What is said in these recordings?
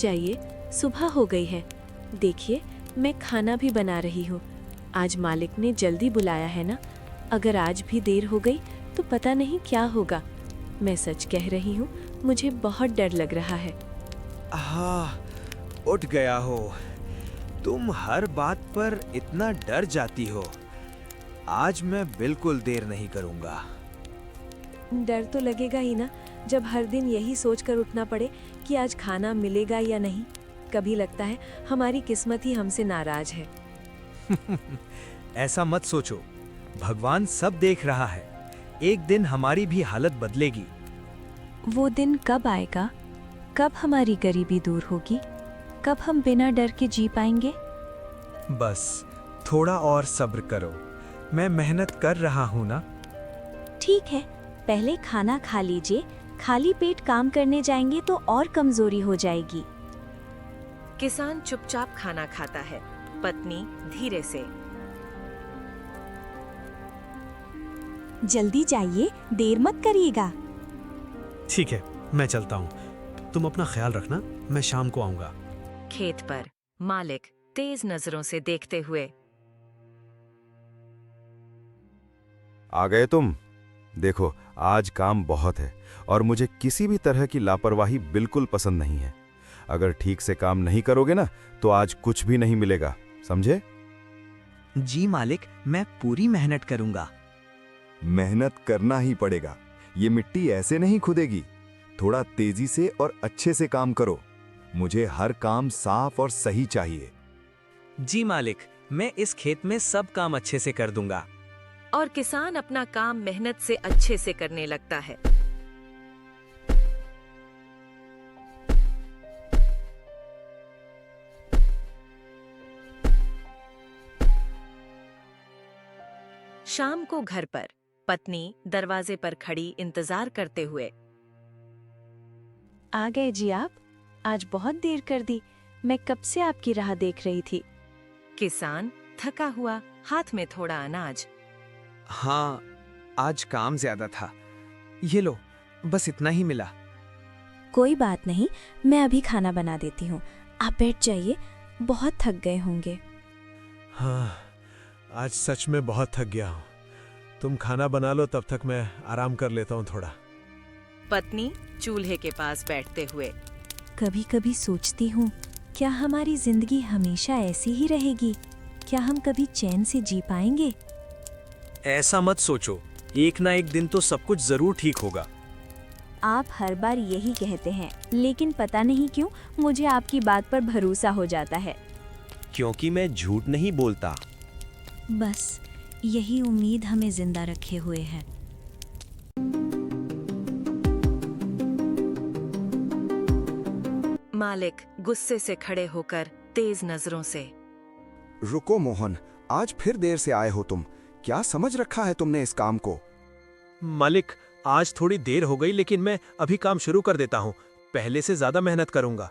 जाइए, सुबह हो गई है। देखिए, मैं खाना भी बना रही हूँ। आज मालिक ने जल्दी बुलाया है ना। अगर आज भी देर हो गई तो पता नहीं क्या होगा। मैं सच कह रही हूँ, मुझे बहुत डर लग रहा है। हाँ, उठ गया हो। तुम हर बात पर इतना डर जाती हो। आज मैं बिल्कुल देर नहीं करूँगा। डर तो लगेगा ही ना, जब हर दिन यही सोचकर उठना पड़े कि आज खाना मिलेगा या नहीं। कभी लगता है हमारी किस्मत ही हमसे नाराज है। ऐसा मत सोचो, भगवान सब देख रहा है। एक दिन हमारी भी हालत बदलेगी। वो दिन कब आएगा? कब हमारी गरीबी दूर होगी? कब हम बिना डर के जी पाएंगे? बस थोड़ा और सब्र करो। मैं मेहनत कर रहा हूँ ना। ठीक है, पहले खाना खा लीजिए। खाली पेट काम करने जाएंगे तो और कमजोरी हो जाएगी। किसान चुपचाप खाना खाता है। पत्नी धीरे से। जल्दी जाइए, देर मत करिएगा। ठीक है, मैं चलता हूँ। तुम अपना ख्याल रखना, मैं शाम को आऊंगा। खेत पर मालिक तेज नजरों से देखते हुए। आ गए तुम। देखो, आज काम बहुत है और मुझे किसी भी तरह की लापरवाही बिल्कुल पसंद नहीं है। अगर ठीक से काम नहीं करोगे ना तो आज कुछ भी नहीं मिलेगा, समझे? जी मालिक, मैं पूरी मेहनत करूंगा। मेहनत करना ही पड़ेगा। ये मिट्टी ऐसे नहीं खुदेगी। थोड़ा तेजी से और अच्छे से काम करो। मुझे हर काम साफ और सही चाहिए। जी मालिक, मैं इस खेत में सब काम अच्छे से कर दूंगा। और किसान अपना काम मेहनत से अच्छे से करने लगता है। शाम को घर पर पत्नी दरवाजे पर खड़ी इंतजार करते हुए। आ गए जी आप? आज बहुत देर कर दी। मैं कब से आपकी राह देख रही थी। किसान थका हुआ, हाथ में थोड़ा अनाज। हाँ, आज काम ज्यादा था। ये लो, बस इतना ही मिला। कोई बात नहीं, मैं अभी खाना बना देती हूँ। आप बैठ जाइए, बहुत थक गए होंगे। हाँ, आज सच में बहुत थक गया हूँ। तुम खाना बना लो, तब तक मैं आराम कर लेता हूँ थोड़ा। पत्नी चूल्हे के पास बैठते हुए। कभी कभी सोचती हूँ, क्या हमारी जिंदगी हमेशा ऐसी ही रहेगी? क्या हम कभी चैन से जी पाएंगे? ऐसा मत सोचो, एक ना एक दिन तो सब कुछ जरूर ठीक होगा। आप हर बार यही कहते हैं, लेकिन पता नहीं क्यों मुझे आपकी बात पर भरोसा हो जाता है। क्योंकि मैं झूठ नहीं बोलता। बस यही उम्मीद हमें जिंदा रखे हुए है। मालिक गुस्से से खड़े होकर तेज नजरों से। रुको मोहन, आज फिर देर से आए हो तुम। क्या समझ रखा है तुमने इस काम को? मालिक, आज थोड़ी देर हो गई, लेकिन मैं अभी काम शुरू कर देता हूँ। पहले से ज्यादा मेहनत करूंगा।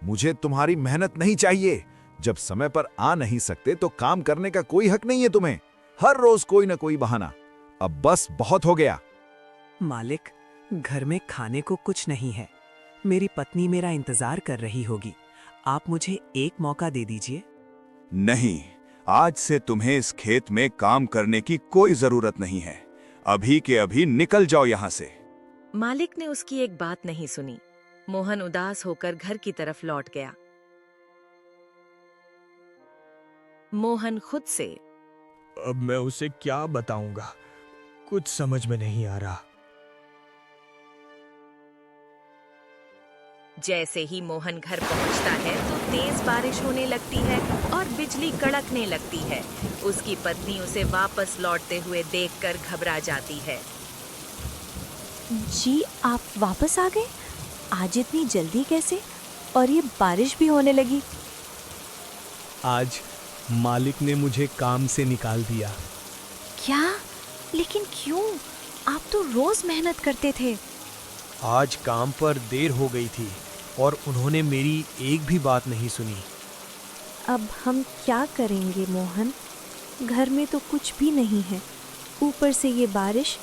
मुझे तुम्हारी मेहनत नहीं चाहिए। जब समय पर आ नहीं सकते तो काम करने का कोई हक नहीं है तुम्हें। हर रोज कोई ना कोई बहाना। अब बस बहुत हो गया। मालिक, घर में खाने को कुछ नहीं है। मेरी पत्नी मेरा इंतजार कर रही होगी। आप मुझे एक मौका दे दीजिए। नहीं, आज से तुम्हें इस खेत में काम करने की कोई जरूरत नहीं है। अभी के अभी निकल जाओ यहाँ से। मालिक ने उसकी एक बात नहीं सुनी। मोहन उदास होकर घर की तरफ लौट गया। मोहन खुद से। अब मैं उसे क्या बताऊंगा, कुछ समझ में नहीं आ रहा। जैसे ही मोहन घर पहुंचता है तो तेज बारिश होने लगती है और बिजली कड़कने लगती है। उसकी पत्नी उसे वापस लौटते हुए देखकर घबरा जाती है। जी, आप वापस आ गए? आज इतनी जल्दी कैसे? और ये बारिश भी होने लगी। आज मालिक ने मुझे काम से निकाल दिया। क्या? लेकिन क्यों? आप तो रोज मेहनत करते थे। आज काम पर देर हो गई थी और उन्होंने मेरी एक भी बात नहीं सुनी। अब हम क्या करेंगे मोहन? घर में तो कुछ भी नहीं है, ऊपर से ये बारिश।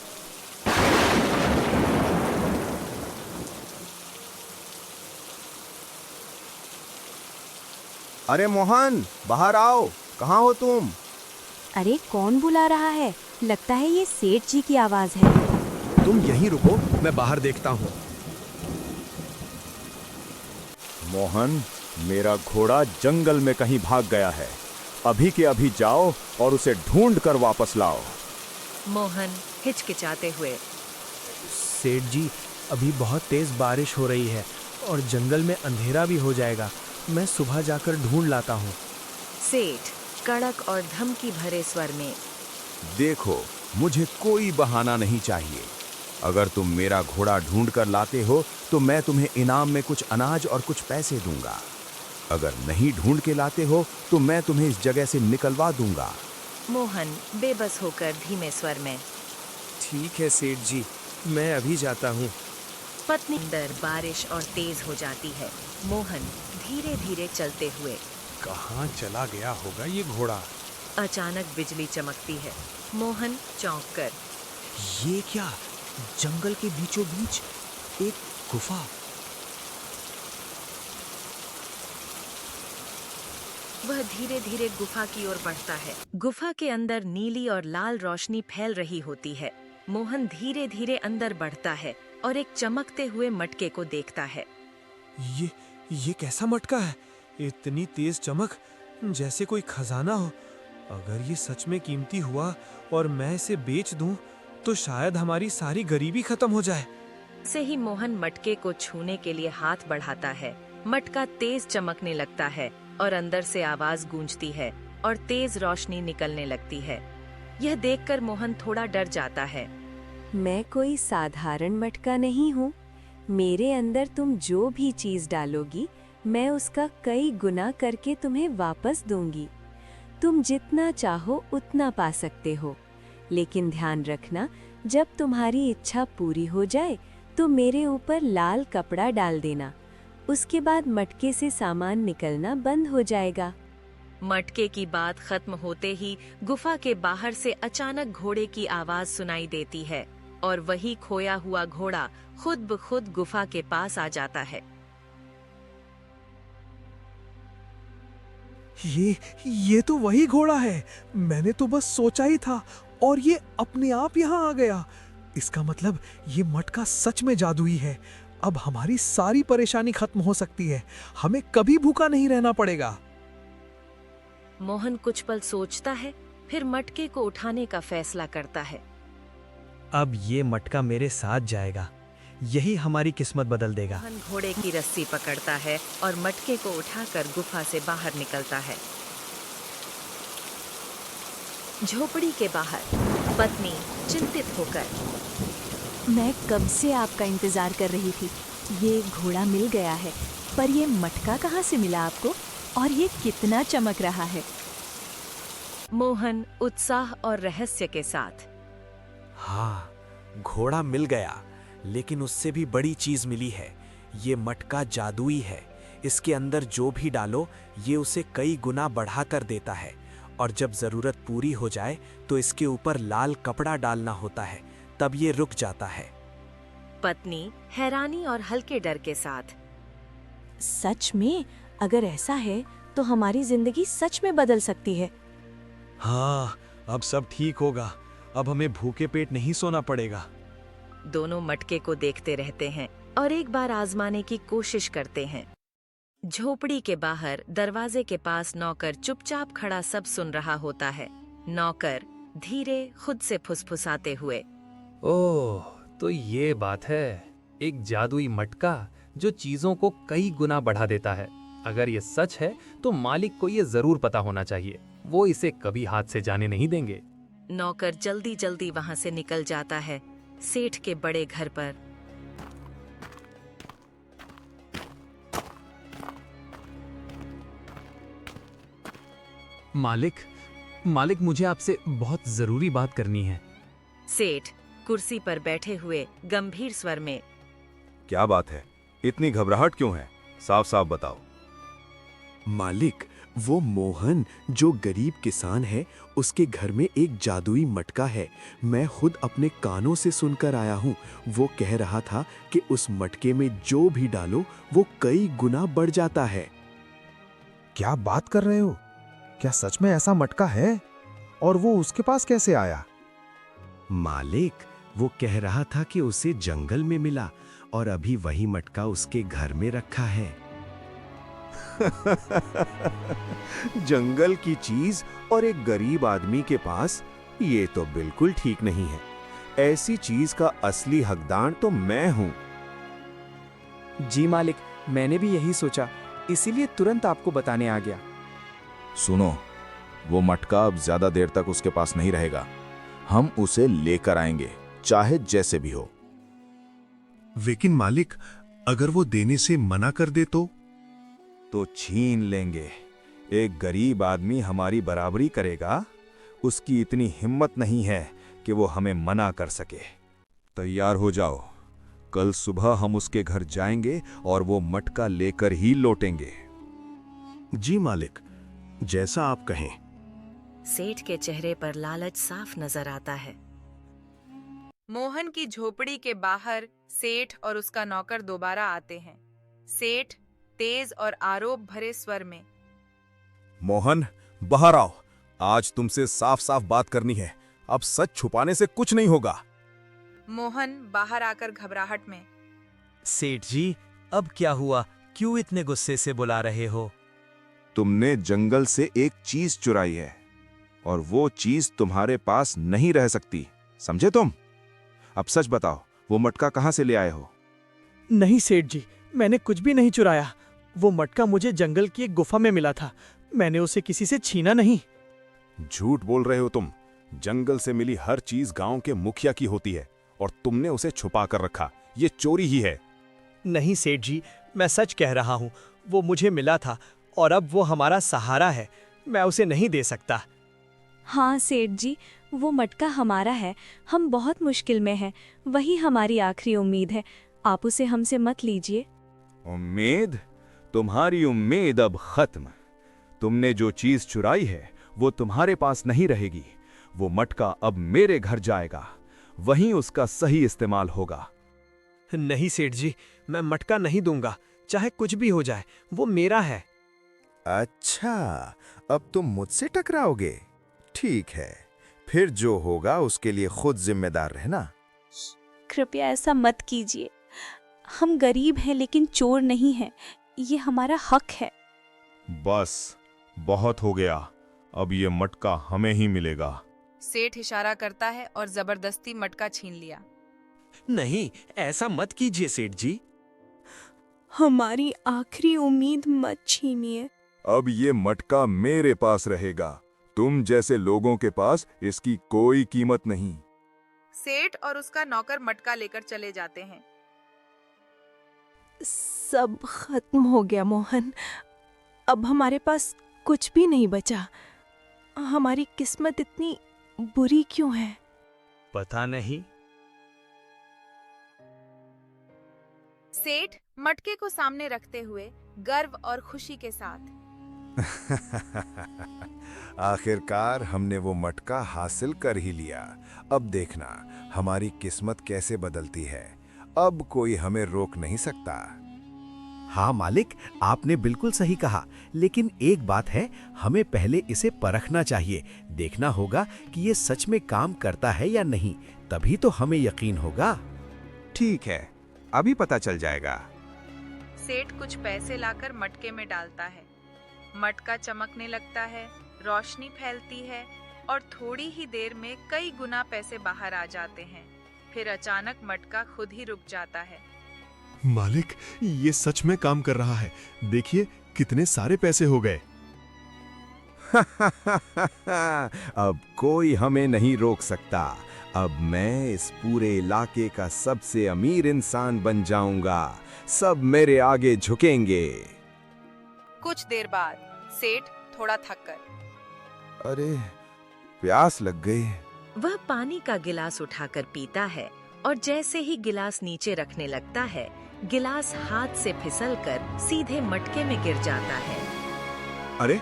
अरे मोहन, बाहर आओ। कहाँ हो तुम? अरे कौन बुला रहा है? लगता है ये सेठ जी की आवाज है। तुम यहीं रुको, मैं बाहर देखता हूँ। मोहन, मेरा घोड़ा जंगल में कहीं भाग गया है। अभी के अभी जाओ और उसे ढूंढ कर वापस लाओ। मोहन हिचकिचाते हुए। सेठ जी, अभी बहुत तेज बारिश हो रही है और जंगल में अंधेरा भी हो जाएगा। मैं सुबह जाकर ढूंढ लाता हूँ। सेठ कड़क और धमकी भरे स्वर में। देखो, मुझे कोई बहाना नहीं चाहिए। अगर तुम मेरा घोड़ा ढूंढ कर लाते हो तो मैं तुम्हें इनाम में कुछ अनाज और कुछ पैसे दूंगा। अगर नहीं ढूंढ के लाते हो तो मैं तुम्हें इस जगह से निकलवा दूंगा। मोहन बेबस होकर धीमे स्वर में। ठीक है सेठ जी, मैं अभी जाता हूँ। पत्नी अंदर बारिश और तेज हो जाती है। मोहन धीरे धीरे चलते हुए। कहाँ चला गया होगा ये घोड़ा? अचानक बिजली चमकती है। मोहन चौंक कर। ये क्या? जंगल के बीचों बीच एक गुफा। वह धीरे धीरे गुफा की ओर बढ़ता है। गुफा के अंदर नीली और लाल रोशनी फैल रही होती है। मोहन धीरे धीरे अंदर बढ़ता है और एक चमकते हुए मटके को देखता है। ये कैसा मटका है? इतनी तेज चमक, जैसे कोई खजाना हो। अगर ये सच में कीमती हुआ और मैं इसे बेच दूं तो शायद हमारी सारी गरीबी खत्म हो जाए। से ही मोहन मटके को छूने के लिए हाथ बढ़ाता है। मटका तेज चमकने लगता है और अंदर से आवाज गूंजती है और तेज रोशनी निकलने लगती है। यह देखकर मोहन थोड़ा डर जाता है। मैं कोई साधारण मटका नहीं हूँ। मेरे अंदर तुम जो भी चीज डालोगी, मैं उसका कई गुना करके तुम्हें वापस दूंगी। तुम जितना चाहो उतना पा सकते हो, लेकिन ध्यान रखना, जब तुम्हारी इच्छा पूरी हो जाए तो मेरे ऊपर लाल कपड़ा डाल देना। उसके बाद मटके से सामान निकलना बंद हो जाएगा। मटके की बात खत्म होते ही गुफा के बाहर से अचानक घोड़े की आवाज सुनाई देती है और वही खोया हुआ घोड़ा खुद ब खुद गुफा के पास आ जाता है। ये तो वही घोड़ा है। मैंने तो बस सोचा ही था और ये अपने आप यहाँ आ गया। इसका मतलब ये मटका सच में जादुई है। अब हमारी सारी परेशानी खत्म हो सकती है। हमें कभी भूखा नहीं रहना पड़ेगा। मोहन कुछ पल सोचता है, फिर मटके को उठाने का फैसला करता है। अब ये मटका मेरे साथ जाएगा। यही हमारी किस्मत बदल देगा। मोहन घोड़े की रस्सी पकड़ता है और मटके को उठाकर गुफा से बाहर निकलता है। झोपड़ी के बाहर पत्नी चिंतित होकर। मैं कब से आपका इंतजार कर रही थी। ये घोड़ा मिल गया है, पर ये मटका कहाँ से मिला आपको? और ये कितना चमक रहा है। मोहन उत्साह और रहस्य के साथ। हाँ, घोड़ा मिल गया, लेकिन उससे भी बड़ी चीज मिली है। ये मटका जादुई है। इसके अंदर जो भी डालो, ये उसे कई गुना बढ़ा कर देता है। और जब जरूरत पूरी हो जाए तो इसके ऊपर लाल कपड़ा डालना होता है, तब ये रुक जाता है। पत्नी हैरानी और हल्के डर के साथ। सच में? अगर ऐसा है तो हमारी जिंदगी सच में बदल सकती है। हाँ, अब सब ठीक होगा। अब हमें भूखे पेट नहीं सोना पड़ेगा। दोनों मटके को देखते रहते हैं और एक बार आजमाने की कोशिश करते हैं। झोपड़ी के बाहर दरवाजे के पास नौकर चुपचाप खड़ा सब सुन रहा होता है। नौकर धीरे खुद से फुसफुसाते हुए। ओह, तो ये बात है। एक जादुई मटका जो चीजों को कई गुना बढ़ा देता है। अगर ये सच है तो मालिक को ये जरूर पता होना चाहिए। वो इसे कभी हाथ से जाने नहीं देंगे। नौकर जल्दी जल्दी वहां से निकल जाता है सेठ के बड़े घर पर। मालिक मुझे आपसे बहुत जरूरी बात करनी है। सेठ कुर्सी पर बैठे हुए गंभीर स्वर में। क्या बात है? इतनी घबराहट क्यों है? साफ साफ बताओ। मालिक, वो मोहन जो गरीब किसान है, उसके घर में एक जादुई मटका है। मैं खुद अपने कानों से सुनकर आया हूँ। वो कह रहा था कि उस मटके में जो भी डालो वो कई गुना बढ़ जाता है। क्या बात कर रहे हो? क्या सच में ऐसा मटका है? और वो उसके पास कैसे आया? मालिक, वो कह रहा था कि उसे जंगल में मिला और अभी वही मटका उसके घर में रखा है। जंगल की चीज और एक गरीब आदमी के पास, ये तो बिल्कुल ठीक नहीं है। ऐसी चीज का असली हकदार तो मैं हूं। जी मालिक, मैंने भी यही सोचा, इसीलिए तुरंत आपको बताने आ गया। सुनो, वो मटका अब ज्यादा देर तक उसके पास नहीं रहेगा। हम उसे लेकर आएंगे, चाहे जैसे भी हो। लेकिन मालिक, अगर वो देने से मना कर दे तो छीन लेंगे। एक गरीब आदमी हमारी बराबरी करेगा? उसकी इतनी हिम्मत नहीं है कि वो हमें मना कर सके। तैयार हो जाओ, कल सुबह हम उसके घर जाएंगे और वो मटका लेकर ही लौटेंगे। जी मालिक, जैसा आप कहें। सेठ के चेहरे पर लालच साफ नजर आता है। मोहन की झोपड़ी के बाहर सेठ और उसका नौकर दोबारा आते हैं। सेठ तेज और आरोप भरे स्वर में, मोहन, बाहर आओ। आज तुमसे साफ साफ बात करनी है। अब सच छुपाने से कुछ नहीं होगा। मोहन बाहर आकर घबराहट में, सेठ जी, अब क्या हुआ? क्यों इतने गुस्से से बुला रहे हो? तुमने जंगल से एक चीज चुराई है और वो चीज तुम्हारे पास नहीं रह सकती, समझे तुम? अब सच बताओ, वो मटका कहां से ले आए हो? नहीं सेठ जी, मैंने कुछ भी नहीं चुराया। वो मटका मुझे जंगल की एक गुफा में मिला था। मैंने उसे किसी से छीना नहीं। झूठ बोल रहे हो तुम। जंगल से मिली हर चीज गांव के मुखिया की होती है और तुमने उसे छुपा कर रखा। ये चोरी ही है। नहीं सेठ जी, मैं सच कह रहा हूँ। वो मुझे मिला था और अब वो हमारा सहारा है। मैं उसे नहीं दे सकता। हाँ सेठ जी, वो मटका हमारा है। हम बहुत मुश्किल में हैं। वही हमारी आखिरी उम्मीद है। आप उसे हमसे मत लीजिए। उम्मीद? तुम्हारी उम्मीद अब खत्म। तुमने जो चीज चुराई है वो तुम्हारे पास नहीं रहेगी। वो मटका अब मेरे घर जाएगा, वहीं उसका सही इस्तेमाल होगा। नहीं सेठ जी, मैं मटका नहीं दूंगा, चाहे कुछ भी हो जाए। वो मेरा है। अच्छा, अब तुम मुझसे टकराओगे? ठीक है, फिर जो होगा उसके लिए खुद जिम्मेदार रहना। कृपया ऐसा मत कीजिए। हम गरीब हैं लेकिन चोर नहीं हैं। ये हमारा हक है। बस, बहुत हो गया। अब ये मटका हमें ही मिलेगा। सेठ इशारा करता है और जबरदस्ती मटका छीन लिया। नहीं, ऐसा मत कीजिए सेठ जी। हमारी आखिरी उम्मीद मत छीनिए। अब ये मटका मेरे पास रहेगा। तुम जैसे लोगों के पास इसकी कोई कीमत नहीं। सेठ और उसका नौकर मटका लेकर चले जाते हैं। सब खत्म हो गया मोहन। अब हमारे पास कुछ भी नहीं बचा। हमारी किस्मत इतनी बुरी क्यों है? पता नहीं। सेठ मटके को सामने रखते हुए गर्व और खुशी के साथ, आखिरकार हमने वो मटका हासिल कर ही लिया। अब देखना हमारी किस्मत कैसे बदलती है। अब कोई हमें रोक नहीं सकता। हाँ मालिक, आपने बिल्कुल सही कहा, लेकिन एक बात है, हमें पहले इसे परखना चाहिए। देखना होगा कि ये सच में काम करता है या नहीं, तभी तो हमें यकीन होगा। ठीक है, अभी पता चल जाएगा। सेठ कुछ पैसे लाकर मटके में डालता है। मटका चमकने लगता है, रोशनी फैलती है और थोड़ी ही देर में कई गुना पैसे बाहर आ जाते हैं। फिर अचानक मटका खुद ही रुक जाता है। मालिक, ये सच में काम कर रहा है। देखिए कितने सारे पैसे हो गए। अब कोई हमें नहीं रोक सकता। अब मैं इस पूरे इलाके का सबसे अमीर इंसान बन जाऊंगा। सब मेरे आगे झुकेंगे। कुछ देर बाद सेठ थोड़ा थक कर, अरे, प्यास लग गई। वह पानी का गिलास उठाकर पीता है और जैसे ही गिलास नीचे रखने लगता है, गिलास हाथ से फिसलकर सीधे मटके में गिर जाता है। अरे,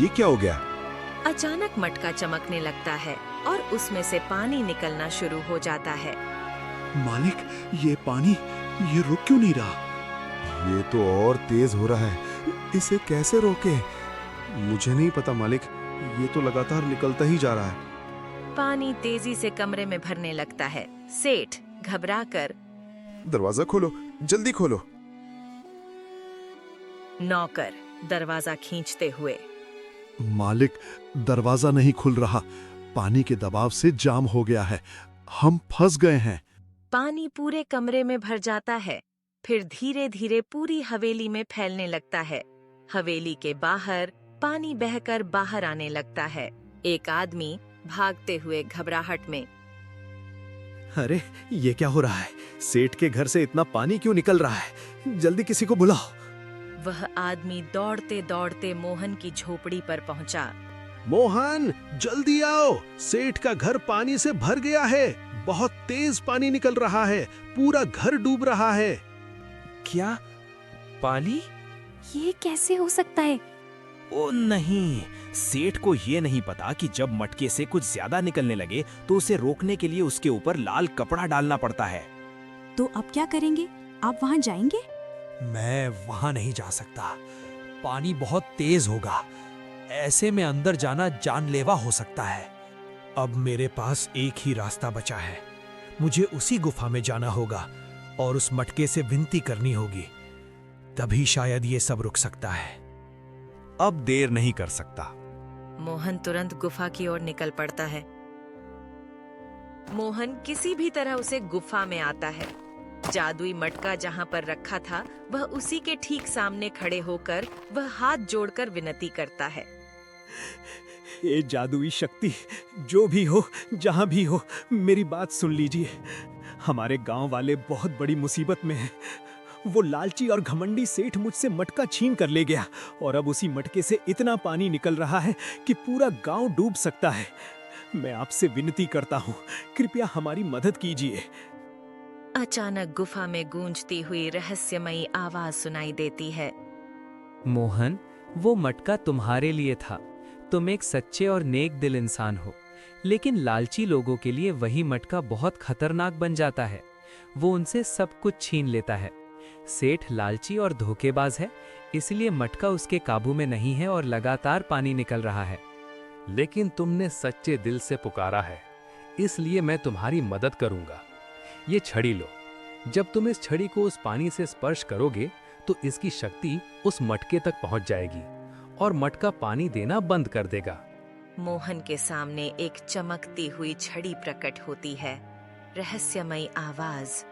ये क्या हो गया? अचानक मटका चमकने लगता है और उसमें से पानी निकलना शुरू हो जाता है। मालिक, ये पानी ये रुक क्यों नहीं रहा? ये तो और तेज हो रहा है। इसे कैसे रोके? मुझे नहीं पता मालिक, ये तो लगातार निकलता ही जा रहा है। पानी तेजी से कमरे में भरने लगता है। सेठ घबराकर दरवाजा खोलो, जल्दी खोलो। नौकर दरवाजा खींचते हुए मालिक, दरवाजा नहीं खुल रहा, पानी के दबाव से जाम हो गया है, हम फंस गए हैं। पानी पूरे कमरे में भर जाता है, फिर धीरे धीरे पूरी हवेली में फैलने लगता है। हवेली के बाहर पानी बहकर बाहर आने लगता है। एक आदमी भागते हुए घबराहट में, अरे ये क्या हो रहा है? सेठ के घर से इतना पानी क्यों निकल रहा है? जल्दी किसी को बुलाओ। वह आदमी दौड़ते दौड़ते मोहन की झोपड़ी पर पहुंचा। मोहन, जल्दी आओ, सेठ का घर पानी से भर गया है, बहुत तेज पानी निकल रहा है, पूरा घर डूब रहा है। क्या? पानी? ये कैसे हो सकता है? ओ नहीं, सेठ को ये नहीं पता कि जब मटके से कुछ ज्यादा निकलने लगे तो उसे रोकने के लिए उसके ऊपर लाल कपड़ा डालना पड़ता है। तो अब क्या करेंगे? आप वहाँ जाएंगे? मैं वहां नहीं जा सकता, पानी बहुत तेज होगा, ऐसे में अंदर जाना जानलेवा हो सकता है। अब मेरे पास एक ही रास्ता बचा है, मुझे उसी गुफा में जाना होगा और उस मटके से विनती करनी होगी, तभी शायद ये सब रुक सकता है। अब देर नहीं कर सकता। मोहन तुरंत गुफा की ओर निकल पड़ता है। मोहन किसी भी तरह उसे गुफा में आता है। जादुई मटका जहां पर रखा था वह उसी के ठीक सामने खड़े होकर वह हाथ जोड़कर विनती करता है। ये जादुई शक्ति जो भी हो, जहां भी हो, मेरी बात सुन लीजिए। हमारे गांव वाले बहुत बड़ी मुसीबत में हैं। वो लालची और घमंडी सेठ मुझसे मटका छीन कर ले गया और अब उसी मटके से इतना पानी निकल रहा है कि पूरा गांव डूब सकता है। मैं आपसे विनती करता हूँ, कृपया हमारी मदद कीजिए। अचानक गुफा में गूंजती हुई रहस्यमयी आवाज सुनाई देती है। मोहन, वो मटका तुम्हारे लिए था। तुम एक सच्चे और नेक दिल इंसान हो, लेकिन लालची लोगों के लिए वही मटका बहुत खतरनाक बन जाता है। वो उनसे सब कुछ छीन लेता है। सेठ लालची और धोखेबाज है, इसलिए मटका उसके काबू में नहीं है और लगातार पानी निकल रहा है। लेकिन तुमने सच्चे दिल से पुकारा है, इसलिए मैं तुम्हारी मदद करूंगा। ये छड़ी लो। जब तुम इस छड़ी को उस पानी से स्पर्श करोगे तो इसकी शक्ति उस मटके तक पहुंच जाएगी और मटका पानी देना बंद कर देगा। मोहन के सामने एक चमकती हुई छड़ी प्रकट होती है। रहस्यमयी आवाज,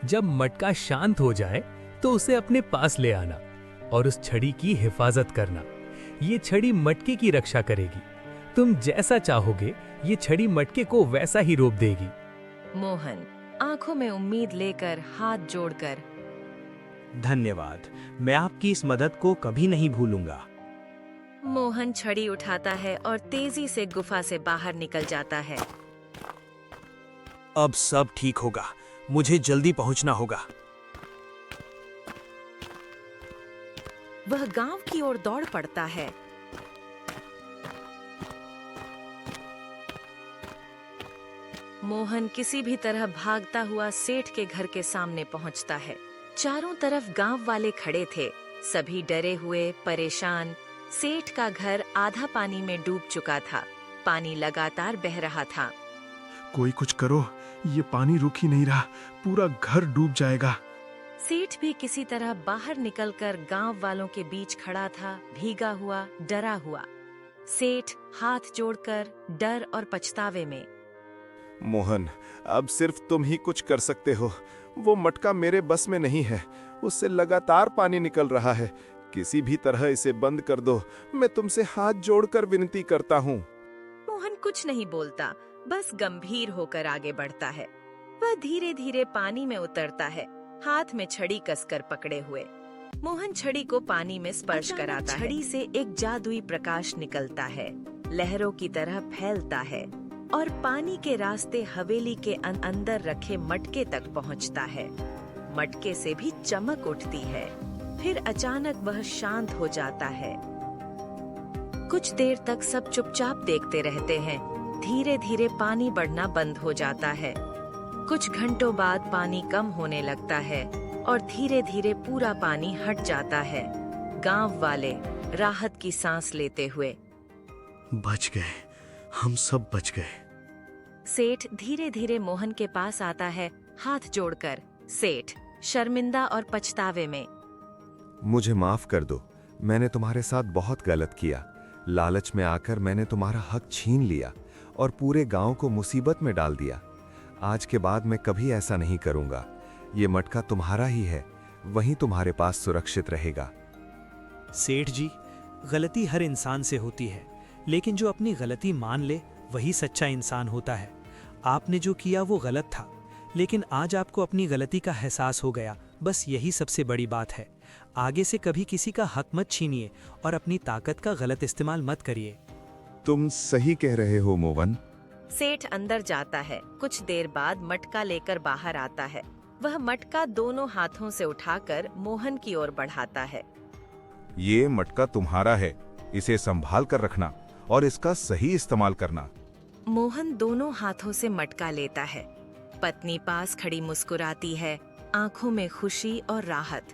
जब मटका शांत हो जाए तो उसे अपने पास ले आना और उस छड़ी की हिफाजत करना। ये छड़ी मटके की रक्षा करेगी। तुम जैसा चाहोगे ये छड़ी मटके को वैसा ही रोक देगी। मोहन आंखों में उम्मीद लेकर हाथ जोड़कर, धन्यवाद, मैं आपकी इस मदद को कभी नहीं भूलूंगा। मोहन छड़ी उठाता है और तेजी से गुफा से बाहर निकल जाता है। अब सब ठीक होगा, मुझे जल्दी पहुंचना होगा। वह गांव की ओर दौड़ पड़ता है। मोहन किसी भी तरह भागता हुआ सेठ के घर के सामने पहुंचता है। चारों तरफ गांव वाले खड़े थे, सभी डरे हुए, परेशान। सेठ का घर आधा पानी में डूब चुका था, पानी लगातार बह रहा था। कोई कुछ करो, ये पानी रुक ही नहीं रहा, पूरा घर डूब जाएगा। सेठ भी किसी तरह बाहर निकलकर गांव वालों के बीच खड़ा था, भीगा हुआ, डरा हुआ। सेठ हाथ जोड़कर डर और पछतावे में, मोहन, अब सिर्फ तुम ही कुछ कर सकते हो। वो मटका मेरे बस में नहीं है, उससे लगातार पानी निकल रहा है। किसी भी तरह इसे बंद कर दो, मैं तुमसे हाथ जोड़कर विनती करता हूँ। मोहन कुछ नहीं बोलता, बस गंभीर होकर आगे बढ़ता है। वह धीरे धीरे पानी में उतरता है, हाथ में छड़ी कसकर पकड़े हुए। मोहन छड़ी को पानी में स्पर्श कराता है। छड़ी से एक जादुई प्रकाश निकलता है, लहरों की तरह फैलता है और पानी के रास्ते हवेली के अंदर रखे मटके तक पहुंचता है। मटके से भी चमक उठती है, फिर अचानक वह शांत हो जाता है। कुछ देर तक सब चुपचाप देखते रहते हैं। धीरे धीरे पानी बढ़ना बंद हो जाता है। कुछ घंटों बाद पानी कम होने लगता है और धीरे धीरे पूरा पानी हट जाता है। गांव वाले राहत की सांस लेते हुए। बच गए, हम सब बच गए। सेठ धीरे धीरे मोहन के पास आता है, हाथ जोड़कर। सेठ शर्मिंदा और पछतावे में। मुझे माफ कर दो, मैंने तुम्हारे साथ बहुत गलत किया। लालच में आकर मैंने तुम्हारा हक छीन लिया और पूरे गांव को मुसीबत में डाल दिया। आज के बाद मैं कभी ऐसा नहीं करूंगा। ये मटका तुम्हारा ही है, वहीं तुम्हारे पास सुरक्षित रहेगा। सेठ जी, गलती हर इंसान से होती है, लेकिन जो अपनी गलती मान ले वही सच्चा इंसान होता है। आपने जो किया वो गलत था, लेकिन आज आपको अपनी गलती का एहसास हो गया, बस यही सबसे बड़ी बात है। आगे से कभी किसी का हक मत छीनिए और अपनी ताकत का गलत इस्तेमाल मत करिए। तुम सही कह रहे हो मोहन। सेठ अंदर जाता है। कुछ देर बाद मटका लेकर बाहर आता है। वह मटका दोनों हाथों से उठाकर मोहन की ओर बढ़ाता है। ये मटका तुम्हारा है, इसे संभाल कर रखना और इसका सही इस्तेमाल करना। मोहन दोनों हाथों से मटका लेता है। पत्नी पास खड़ी मुस्कुराती है, आंखों में खुशी और राहत।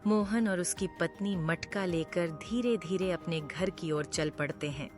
मोहन और उसकी पत्नी मटका लेकर धीरे धीरे अपने घर की ओर चल पड़ते हैं।